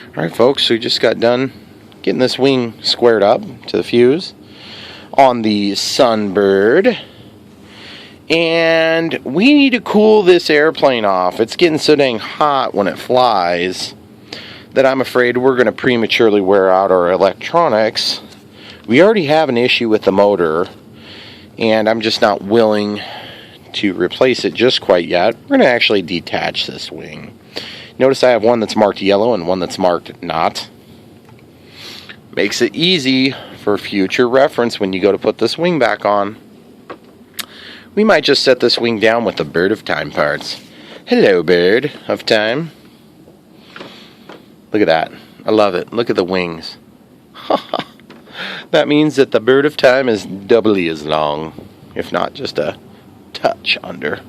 Alright folks, so we just got done getting this wing squared up to the fuse on the Sunbird. And we need to cool this airplane off. It's getting so dang hot when it flies that I'm afraid we're going to prematurely wear out our electronics. We already have an issue with the motor, and I'm just not willing to replace it just quite yet. We're going to actually detach this wing. Notice I have one that's marked yellow and one that's marked not. Makes it easy for future reference when you go to put this wing back on. We might just set this wing down with the Bird of Time parts. Hello, Bird of Time. Look at that. I love it. Look at the wings. That means that the Bird of Time is doubly as long, if not just a touch under.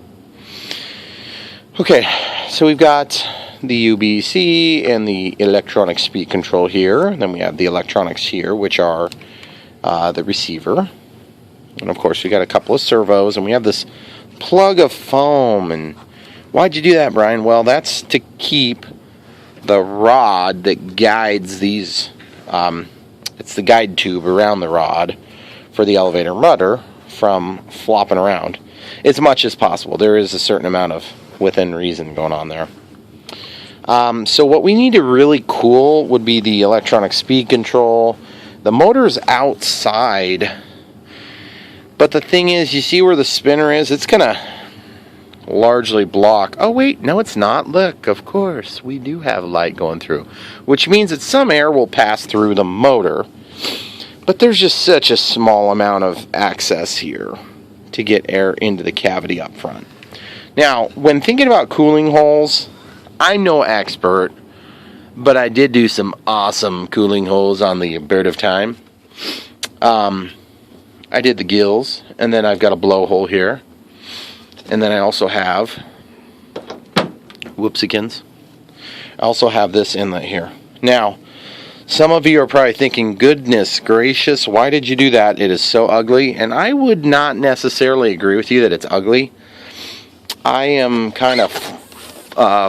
Okay, so we've got the UBC and the electronic speed control here. And then we have the electronics here, which are the receiver. And of course, we got a couple of servos, and we have this plug of foam. And why'd you do that, Brian? Well, that's to keep the rod that guides these. It's the guide tube around the rod for the elevator rudder from flopping around as much as possible. There is a certain amount of within reason going on there. So what we need to really cool would be the electronic speed control. The motor's outside, but the thing is, you see where the spinner is? It's gonna largely block. Oh wait, no it's not. Look, of course, we do have light going through, which means that some air will pass through the motor, but there's just such a small amount of access here to get air into the cavity up front. Now, when thinking about cooling holes, I'm no expert, but I did do some awesome cooling holes on the Bird of Time. I did the gills, and then I've got a blowhole here. And then I also have, whoopsikins, I also have this inlet here. Now, some of you are probably thinking, goodness gracious, why did you do that? It is so ugly. And I would not necessarily agree with you that it's ugly. I am kind of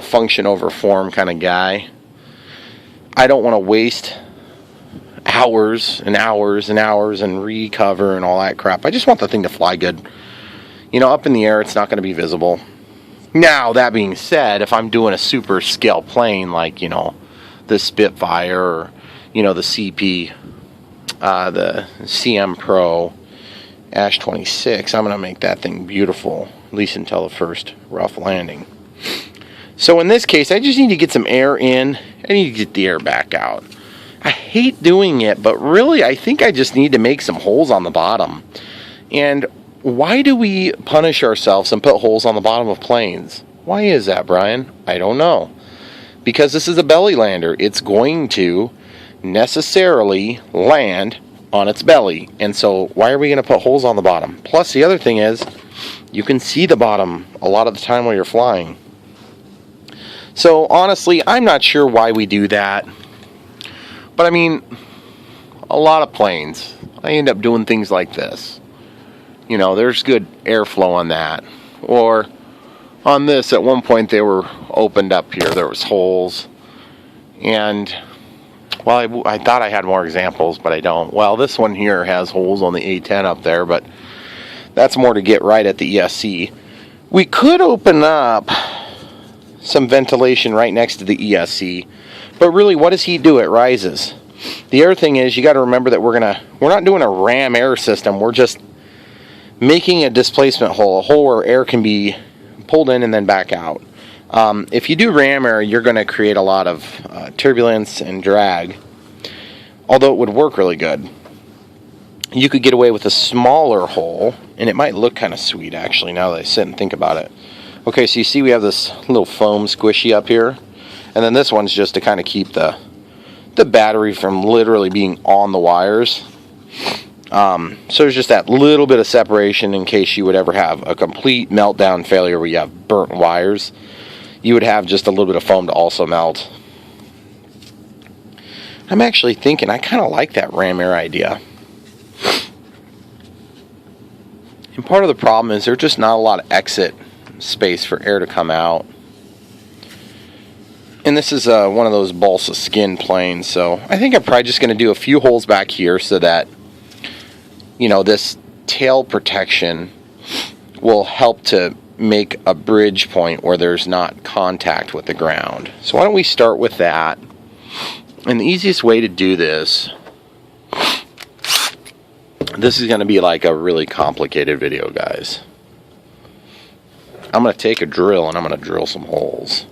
function over form kind of guy. I don't want to waste hours and hours and hours and recover and all that crap. I just want the thing to fly good. You know, up in the air, it's not going to be visible. Now, that being said, if I'm doing a super scale plane like, you know, the Spitfire or, you know, the CP, the CM Pro Ash 26, I'm going to make that thing beautiful, at least until the first rough landing. So in this case, I just need to get some air in. I need to get the air back out. I hate doing it, but really I think I just need to make some holes on the bottom. And why do we punish ourselves and put holes on the bottom of planes? Why is that, Brian? I don't know. Because this is a belly lander. It's going to necessarily land on its belly. And so why are we going to put holes on the bottom? Plus the other thing is, you can see the bottom a lot of the time while you're flying. So honestly, I'm not sure why we do that. But I mean, a lot of planes, I end up doing things like this. You know, there's good airflow on that. Or on this, at one point they were opened up here. There was holes. And, well, I thought I had more examples, but I don't. Well, this one here has holes on the A10 up there, but that's more to get right at the ESC. We could open up some ventilation right next to the ESC, but really, what does heat do? It rises. The other thing is, you got to remember that we're not doing a ram air system. We're just making a displacement hole, a hole where air can be pulled in and then back out. If you do ram air, you're going to create a lot of turbulence and drag, although it would work really good. You could get away with a smaller hole, and it might look kind of sweet, actually, now that I sit and think about it. Okay, so you see we have this little foam squishy up here, and then this one's just to kind of keep the battery from literally being on the wires. So there's just that little bit of separation in case you would ever have a complete meltdown failure where you have burnt wires. You would have just a little bit of foam to also melt. I'm actually thinking I kind of like that ram air idea. And part of the problem is there's just not a lot of exit space for air to come out. And this is one of those balsa skin planes, so I think I'm probably just going to do a few holes back here so that, you know, this tail protection will help to make a bridge point where there's not contact with the ground. So why don't we start with that? And the easiest way to do this is going to be like a really complicated video, guys. I'm going to take a drill and I'm going to drill some holes.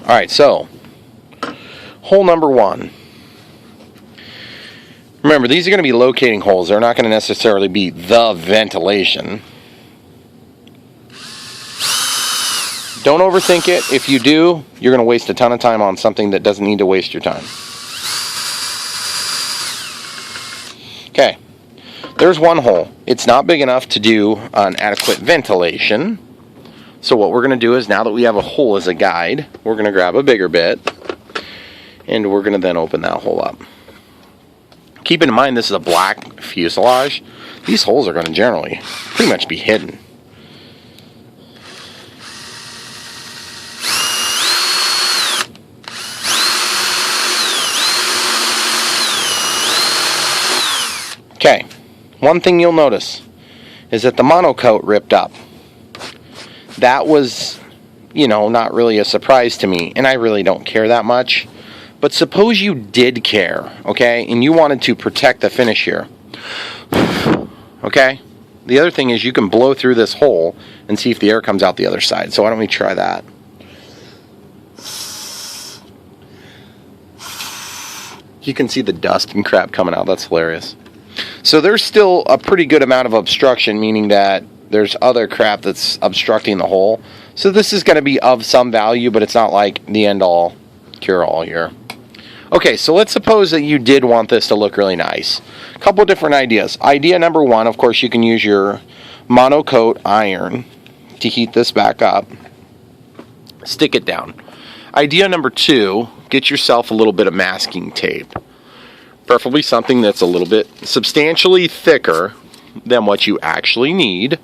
Alright, so hole number 1. Remember, these are going to be locating holes. They're not going to necessarily be the ventilation. Don't overthink it. If you do, you're going to waste a ton of time on something that doesn't need to waste your time. Okay, there's one hole. It's not big enough to do an adequate ventilation. So what we're going to do is, now that we have a hole as a guide, we're going to grab a bigger bit, and we're going to then open that hole up. Keep in mind, this is a black fuselage. These holes are going to generally pretty much be hidden. Okay, one thing you'll notice is that the monocoat ripped up. That was, you know, not really a surprise to me, and I really don't care that much. But suppose you did care, okay, and you wanted to protect the finish here, okay? The other thing is you can blow through this hole and see if the air comes out the other side. So why don't we try that? You can see the dust and crap coming out. That's hilarious. So there's still a pretty good amount of obstruction, meaning that there's other crap that's obstructing the hole. So this is going to be of some value, but it's not like the end-all, cure-all here. Okay, so let's suppose that you did want this to look really nice. A couple of different ideas. Idea number 1, of course, you can use your monocoat iron to heat this back up. Stick it down. Idea number 2, get yourself a little bit of masking tape. Preferably something that's a little bit substantially thicker than what you actually need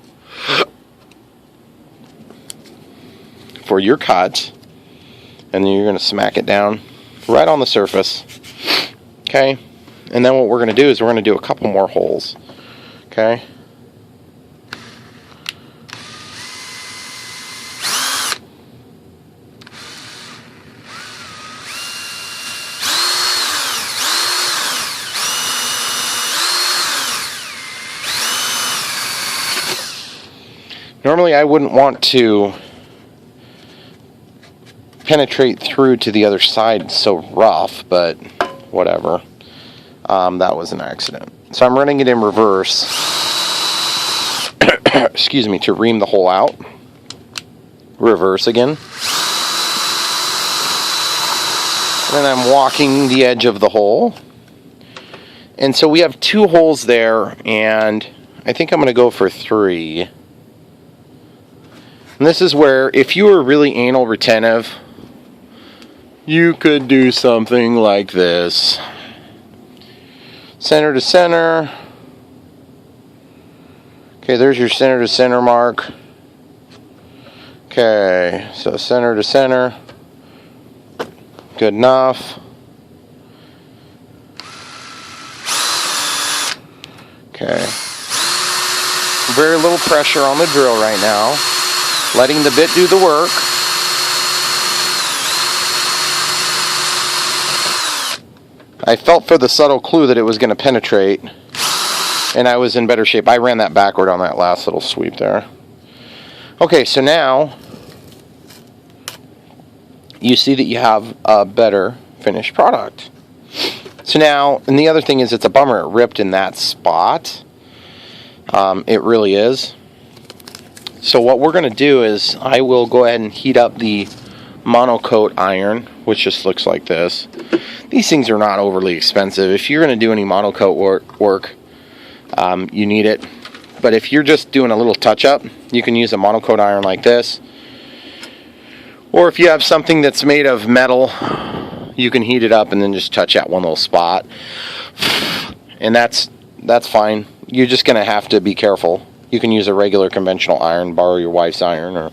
for your cut. And then you're going to smack it down right on the surface. Okay? And then what we're going to do is we're going to do a couple more holes. Okay? Normally I wouldn't want to penetrate through to the other side. It's so rough, but whatever. That was an accident. So I'm running it in reverse. Excuse me, to ream the hole out. Reverse again. And then I'm walking the edge of the hole. And so we have 2 holes there, and I think I'm going to go for 3. And this is where, if you were really anal retentive, you could do something like this. Center to center. Okay, there's your center to center mark. Okay, so center to center. Good enough. Okay. Very little pressure on the drill right now. Letting the bit do the work. I felt for the subtle clue that it was going to penetrate, and I was in better shape. I ran that backward on that last little sweep there. Okay, so now you see that you have a better finished product. So now, and the other thing is, it's a bummer it ripped in that spot. It really is. So what we're going to do is I will go ahead and heat up the monocoat iron, which just looks like this. These things are not overly expensive. If you're going to do any monocoat work, you need it. But if you're just doing a little touch-up, you can use a monocoat iron like this. Or if you have something that's made of metal, you can heat it up and then just touch at one little spot. And that's fine. You're just going to have to be careful. You can use a regular conventional iron, borrow your wife's iron, or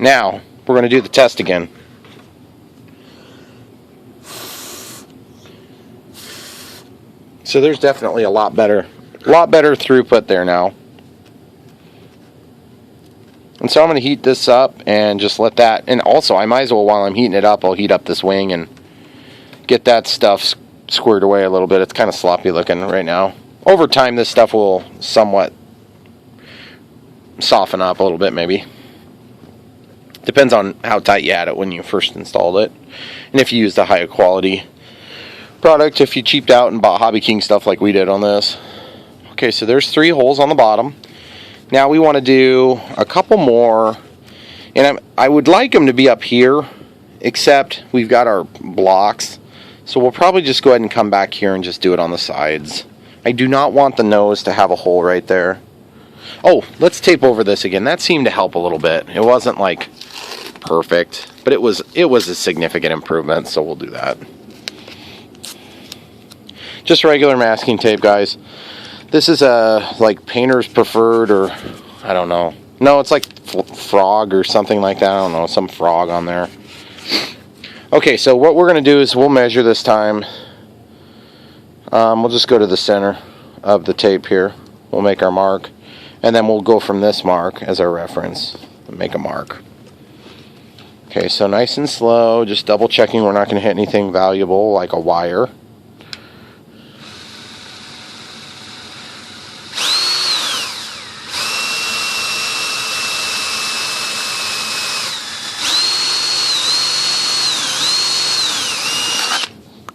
now we're going to do the test again. So there's definitely a lot better throughput there now. And so I'm going to heat this up and just let that, and also I might as well, while I'm heating it up, I'll heat up this wing and get that stuff squared away a little bit. It's kind of sloppy looking right now. Over time this stuff will somewhat soften up a little bit maybe. Depends on how tight you had it when you first installed it. And if you used a higher quality product, if you cheaped out and bought Hobbyking stuff like we did on this. Okay, so there's 3 holes on the bottom. Now we want to do a couple more, and I would like them to be up here, except we've got our blocks, so we'll probably just go ahead and come back here and just do it on the sides. I do not want the nose to have a hole right there. Oh, let's tape over this again. That seemed to help a little bit. It wasn't like perfect, but it was a significant improvement, so we'll do that. Just regular masking tape, guys. This is a like painter's preferred, or I don't know. No, it's like frog or something like that. I don't know, some frog on there. Okay, so what we're going to do is we'll measure this time. We'll just go to the center of the tape here. We'll make our mark, and then we'll go from this mark as our reference and make a mark. Okay, so nice and slow, just double checking we're not going to hit anything valuable like a wire.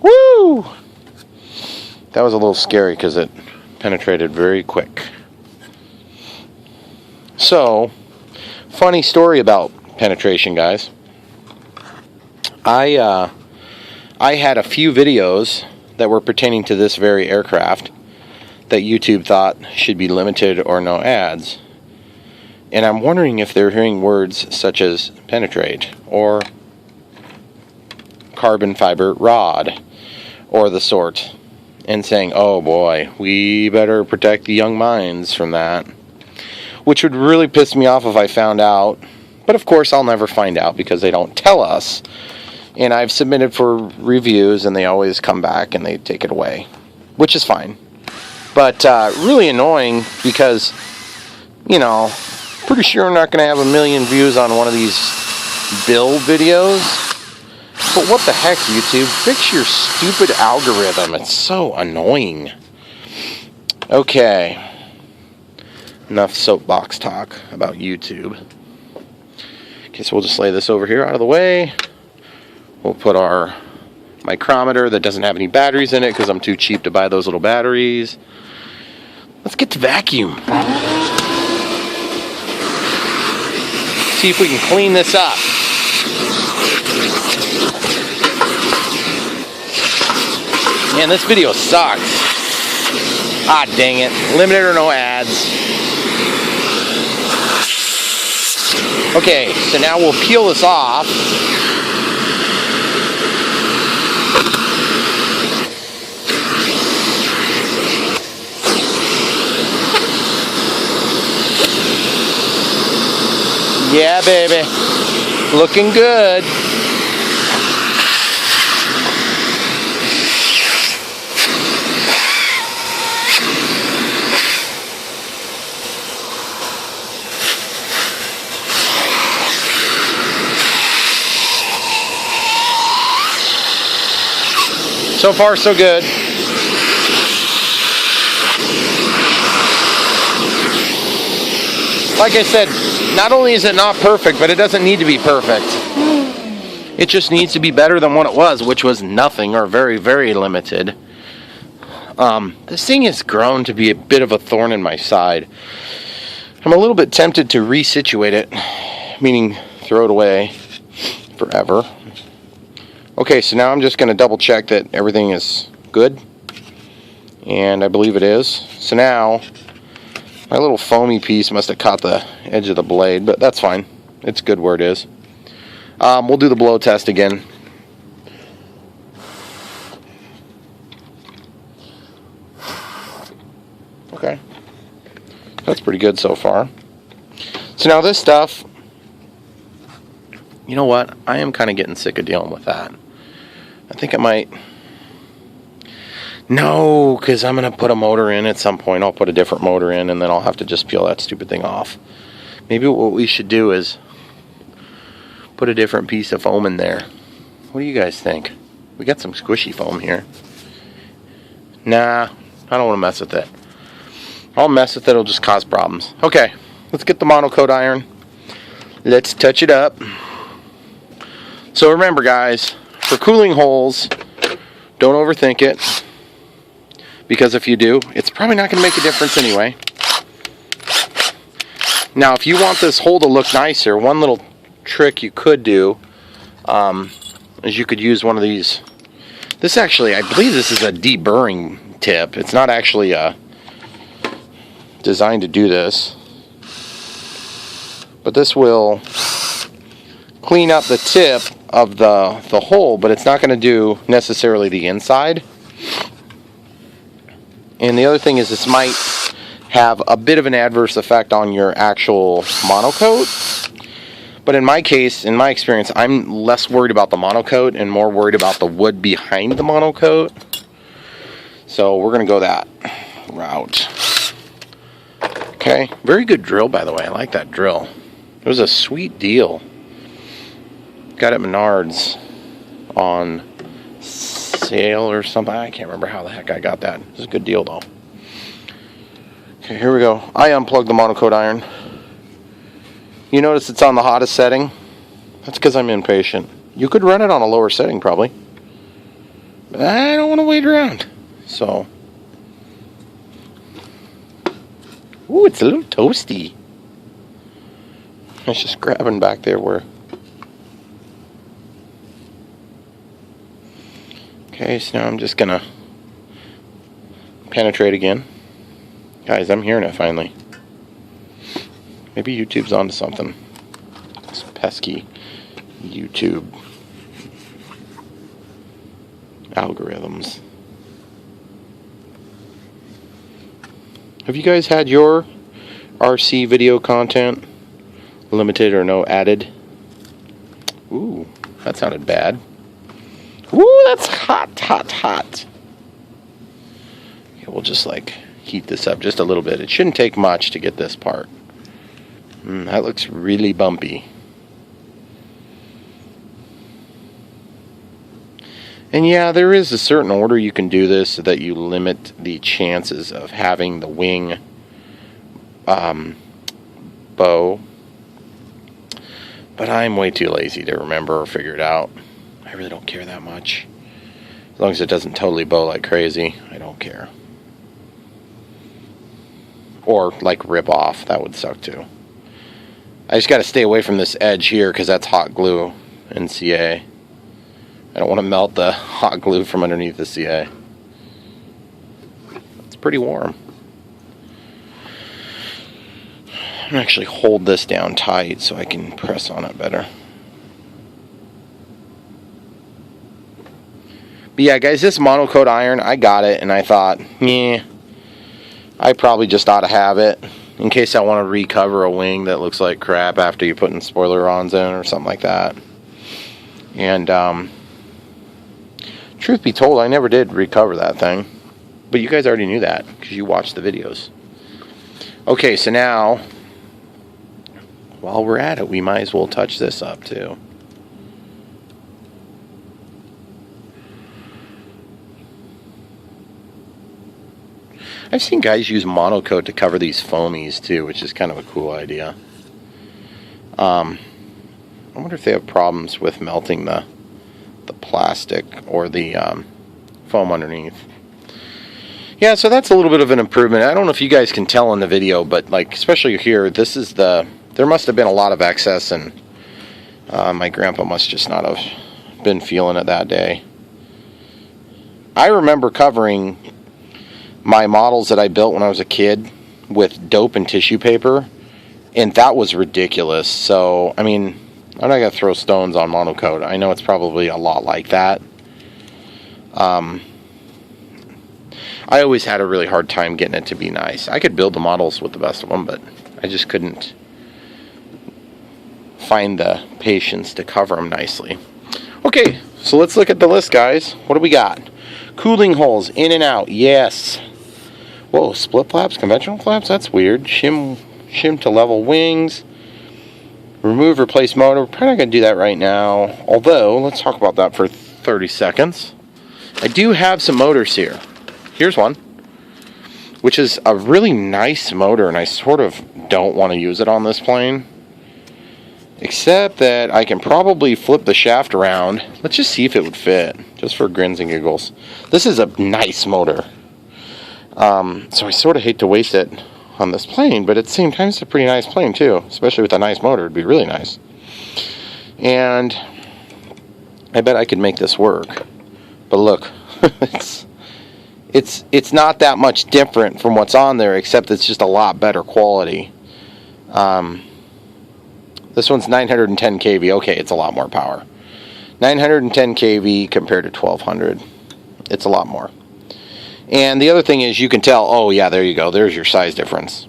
Woo! That was a little scary because it penetrated very quick. So, funny story about penetration, guys. I had a few videos that were pertaining to this very aircraft that YouTube thought should be limited or no ads. And I'm wondering if they're hearing words such as penetrate or carbon fiber rod or the sort, and saying, oh boy, we better protect the young minds from that. Which would really piss me off if I found out. But of course I'll never find out because they don't tell us. And I've submitted for reviews and they always come back and they take it away, which is fine. But really annoying because, you know, pretty sure I'm not going to have 1 million views on one of these build videos. But what the heck, YouTube? Fix your stupid algorithm. It's so annoying. Okay. Enough soapbox talk about YouTube. Okay, so we'll just lay this over here out of the way. We'll put our micrometer that doesn't have any batteries in it because I'm too cheap to buy those little batteries. Let's get to vacuum. See if we can clean this up. Man, this video sucks. Ah, dang it. Limited or no ads. Okay, so now we'll peel this off. Yeah, baby. Looking good. So far, so good. Like I said, not only is it not perfect, but it doesn't need to be perfect. It just needs to be better than what it was, which was nothing or very, very limited. This thing has grown to be a bit of a thorn in my side. I'm a little bit tempted to resituate it, meaning throw it away forever. Okay, so now I'm just going to double check that everything is good, and I believe it is. So now, my little foamy piece must have caught the edge of the blade, but that's fine. It's good where it is. We'll do the blow test again. Okay. That's pretty good so far. So now this stuff, you know what? I am kind of getting sick of dealing with that. I think I might... No, because I'm going to put a motor in at some point. I'll put a different motor in, and then I'll have to just peel that stupid thing off. Maybe what we should do is put a different piece of foam in there. What do you guys think? We got some squishy foam here. Nah, I don't want to mess with it. I'll mess with it, it'll just cause problems. Okay, let's get the monocoat iron. Let's touch it up. So remember, guys, for cooling holes, don't overthink it. Because if you do, it's probably not going to make a difference anyway. Now, if you want this hole to look nicer, one little trick you could do is you could use one of these. This actually, I believe this is a deburring tip. It's not actually designed to do this. But this will clean up the tip of the hole, but it's not going to do necessarily the inside. And the other thing is this might have a bit of an adverse effect on your actual monocoat. But in my case, in my experience, I'm less worried about the monocoat and more worried about the wood behind the monocoat. So we're going to go that route. Okay, very good drill, by the way. I like that drill. It was a sweet deal. Got it at Menards on sale or something. I can't remember how the heck I got that. It was a good deal, though. Okay, here we go. I unplugged the monocoat iron. You notice it's on the hottest setting? That's because I'm impatient. You could run it on a lower setting, probably. But I don't want to wait around. So. Ooh, it's a little toasty. It's just grabbing back there where... Okay, so now I'm just going to penetrate again. Guys, I'm hearing it finally. Maybe YouTube's onto something. This pesky YouTube algorithms. Have you guys had your RC video content limited or no added? Ooh, that sounded bad. Ooh, that's hot, hot, hot. Okay, we'll just like heat this up just a little bit. It shouldn't take much to get this part. That looks really bumpy. And yeah, there is a certain order you can do this so that you limit the chances of having the wing bow. But I'm way too lazy to remember or figure it out. I really don't care that much. As long as it doesn't totally bow like crazy, I don't care. Or like rip off, that would suck too. I just got to stay away from this edge here because that's hot glue in CA. I don't want to melt the hot glue from underneath the CA. It's pretty warm. I'm going to actually hold this down tight so I can press on it better. But yeah, guys, this monocoat iron, I got it and I thought, I probably just ought to have it in case I want to recover a wing that looks like crap after you put in spoiler-ons in or something like that. And truth be told, I never did recover that thing. But you guys already knew that because you watched the videos. Okay, so now, while we're at it, we might as well touch this up too. I've seen guys use monocoat to cover these foamies too, which is kind of a cool idea. I wonder if they have problems with melting the plastic or the foam underneath. Yeah, so that's a little bit of an improvement. I don't know if you guys can tell in the video, but like especially here, this is there must have been a lot of excess, and my grandpa must just not have been feeling it that day. I remember covering my models that I built when I was a kid with dope and tissue paper, and that was ridiculous. So, I mean, I'm not going to throw stones on monocoque. I know it's probably a lot like that. I always had a really hard time getting it to be nice. I could build the models with the best of them, but I just couldn't find the patience to cover them nicely. Okay, so let's look at the list, guys. What do we got? Cooling holes, in and out, yes. Whoa, split flaps, conventional flaps? That's weird. Shim to level wings. Remove, replace motor. We're probably not going to do that right now. Although, let's talk about that for 30 seconds. I do have some motors here. Here's one, which is a really nice motor, and I sort of don't want to use it on this plane. Except that I can probably flip the shaft around. Let's just see if it would fit, just for grins and giggles. This is a nice motor. So I sort of hate to waste it on this plane, but at the same time, it's a pretty nice plane too. Especially with a nice motor, it'd be really nice. And I bet I could make this work. But look, it's not that much different from what's on there, except it's just a lot better quality. This one's 910 kV. Okay, it's a lot more power. 910 kV compared to 1200. It's a lot more. And the other thing is, you can tell, oh yeah, there you go, there's your size difference.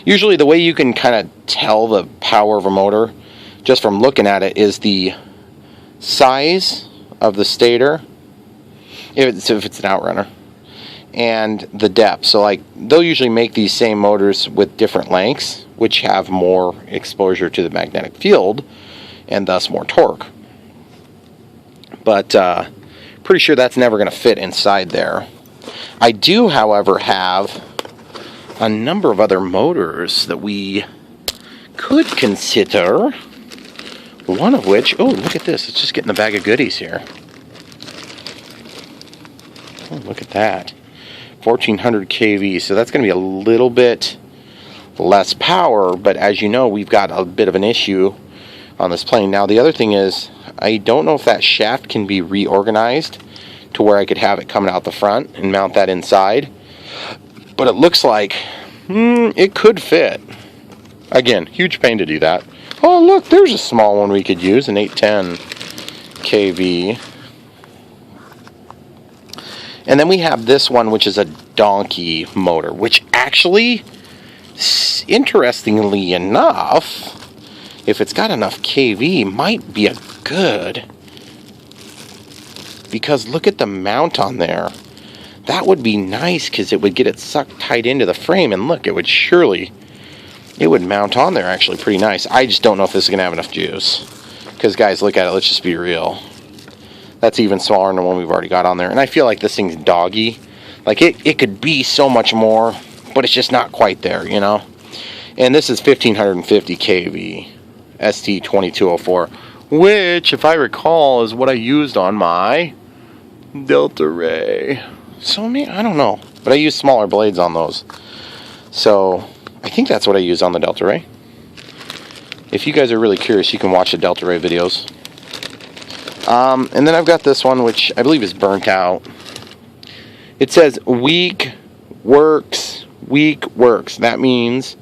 Usually the way you can kind of tell the power of a motor, just from looking at it, is the size of the stator, if it's an outrunner, and the depth. So like, they'll usually make these same motors with different lengths, which have more exposure to the magnetic field, and thus more torque. But pretty sure that's never going to fit inside there. I do, however, have a number of other motors that we could consider. One of which, oh, look at this. It's just getting a bag of goodies here. Oh, look at that. 1400 kV. So that's going to be a little bit less power, but as you know, we've got a bit of an issue on this plane. Now, the other thing is, I don't know if that shaft can be reorganized to where I could have it coming out the front and mount that inside. But it looks like it could fit. Again, huge pain to do that. Oh, look, there's a small one we could use, an 810 kV. And then we have this one, which is a donkey motor, which actually, interestingly enough, if it's got enough kV, might be a good. Because look at the mount on there. That would be nice, because it would get it sucked tight into the frame, and look, it would mount on there actually pretty nice. I just don't know if this is going to have enough juice. Because guys, look at it, let's just be real. That's even smaller than the one we've already got on there. And I feel like this thing's doggy. Like, it could be so much more, but it's just not quite there, you know? And this is 1550 kV, ST2204, which, if I recall, is what I used on my Delta Ray. So, I don't know, but I use smaller blades on those. So, I think that's what I use on the Delta Ray. If you guys are really curious, you can watch the Delta Ray videos. And then I've got this one, which I believe is burnt out. It says weak works. That means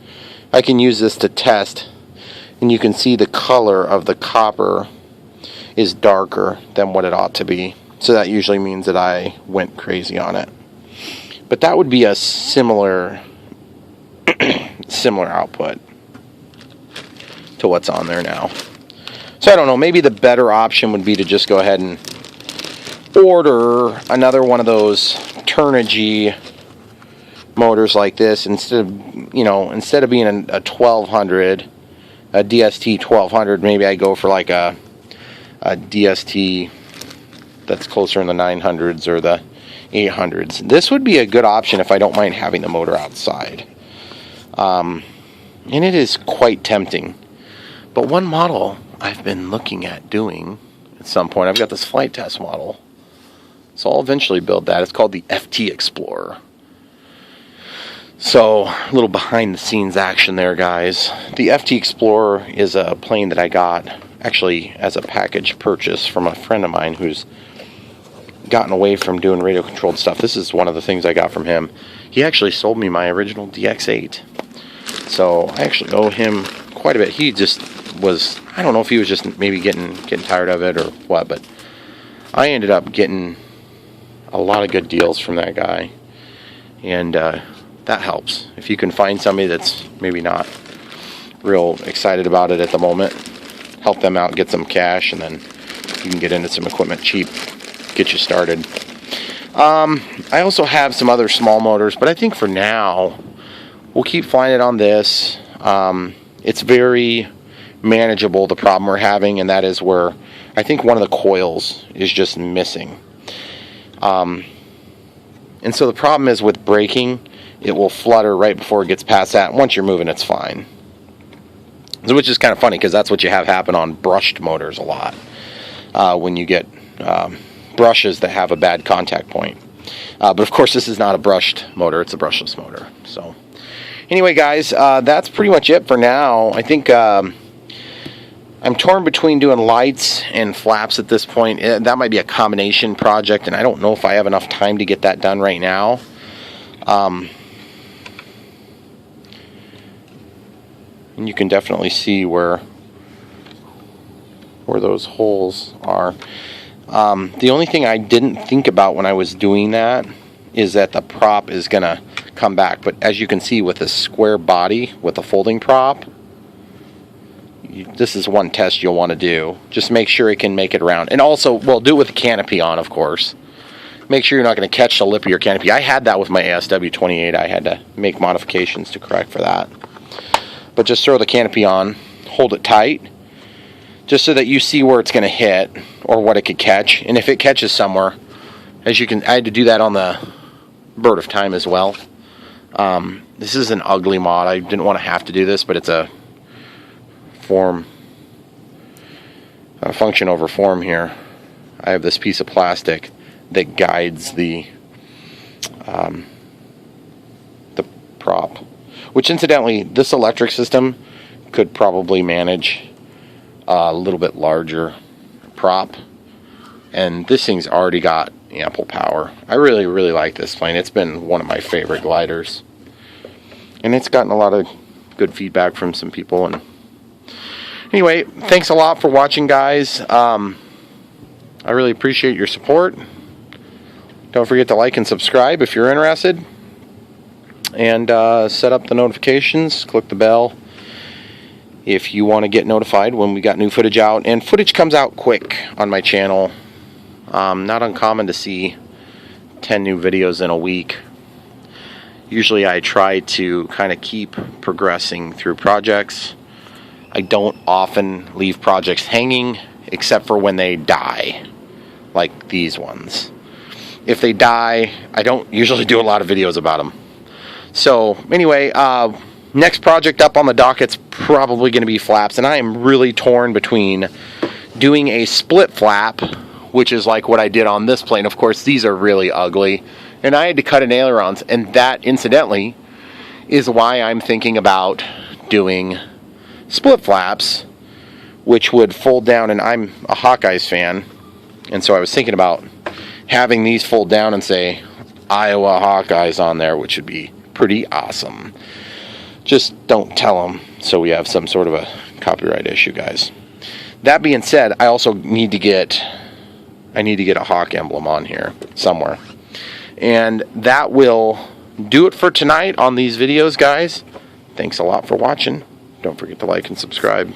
I can use this to test, and you can see the color of the copper is darker than what it ought to be. So that usually means that I went crazy on it. But that would be a similar output to what's on there now. So I don't know, maybe the better option would be to just go ahead and order another one of those Turnigy motors like this, instead of being a 1200, a DST 1200, maybe I go for like a DST that's closer in the 900s or the 800s. This would be a good option if I don't mind having the motor outside. And it is quite tempting. But one model I've been looking at doing at some point, I've got this flight test model. So I'll eventually build that. It's called the FT Explorer. So, a little behind the scenes action there, guys. The FT Explorer is a plane that I got actually as a package purchase from a friend of mine who's gotten away from doing radio controlled stuff. This is one of the things I got from him. He actually sold me my original DX8. So I actually owe him quite a bit. He just was, I don't know if he was just maybe getting tired of it or what, but I ended up getting a lot of good deals from that guy, and that helps. If you can find somebody that's maybe not real excited about it at the moment, help them out, get some cash, and then you can get into some equipment cheap, get you started. I also have some other small motors, but I think for now we'll keep flying it on this. It's very manageable, the problem we're having, and that is where I think one of the coils is just missing. And so the problem is with braking, it will flutter right before it gets past that. Once you're moving, it's fine. Which is kind of funny because that's what you have happen on brushed motors a lot. When you get brushes that have a bad contact point. But of course this is not a brushed motor, it's a brushless motor. So anyway guys, that's pretty much it for now. I think I'm torn between doing lights and flaps at this point. That might be a combination project, and I don't know if I have enough time to get that done right now. And you can definitely see where those holes are. The only thing I didn't think about when I was doing that is that the prop is going to come back. But as you can see with this square body with a folding prop, this is one test you'll want to do. Just make sure it can make it around. And also, well, do it with the canopy on, of course. Make sure you're not going to catch the lip of your canopy. I had that with my ASW28. I had to make modifications to correct for that. But just throw the canopy on, hold it tight, just so that you see where it's going to hit or what it could catch. And if it catches somewhere, as you can, I had to do that on the Bird of Time as well. This is an ugly mod. I didn't want to have to do this, but it's a function over form here. I have this piece of plastic that guides the prop, which incidentally, this electric system could probably manage a little bit larger prop, and this thing's already got ample power. I really like this plane. It's been one of my favorite gliders, and it's gotten a lot of good feedback from some people. And anyway, thanks a lot for watching, guys. I really appreciate your support. Don't forget to like and subscribe if you're interested, and set up the notifications, click the bell if you want to get notified when we got new footage out. And footage comes out quick on my channel. Not uncommon to see 10 new videos in a week. Usually I try to kind of keep progressing through projects. I don't often leave projects hanging except for when they die, like these ones. If they die, I don't usually do a lot of videos about them. So anyway, next project up on the docket's probably going to be flaps, and I am really torn between doing a split flap, which is like what I did on this plane. Of course, these are really ugly, and I had to cut in ailerons, and that, incidentally, is why I'm thinking about doing split flaps, which would fold down, and I'm a Hawkeyes fan, and so I was thinking about having these fold down and say Iowa Hawkeyes on there, which would be pretty awesome. Just don't tell them so we have some sort of a copyright issue, guys. That being said, I also need to get a hawk emblem on here somewhere. And that will do it for tonight on these videos, guys. Thanks a lot for watching. Don't forget to like and subscribe.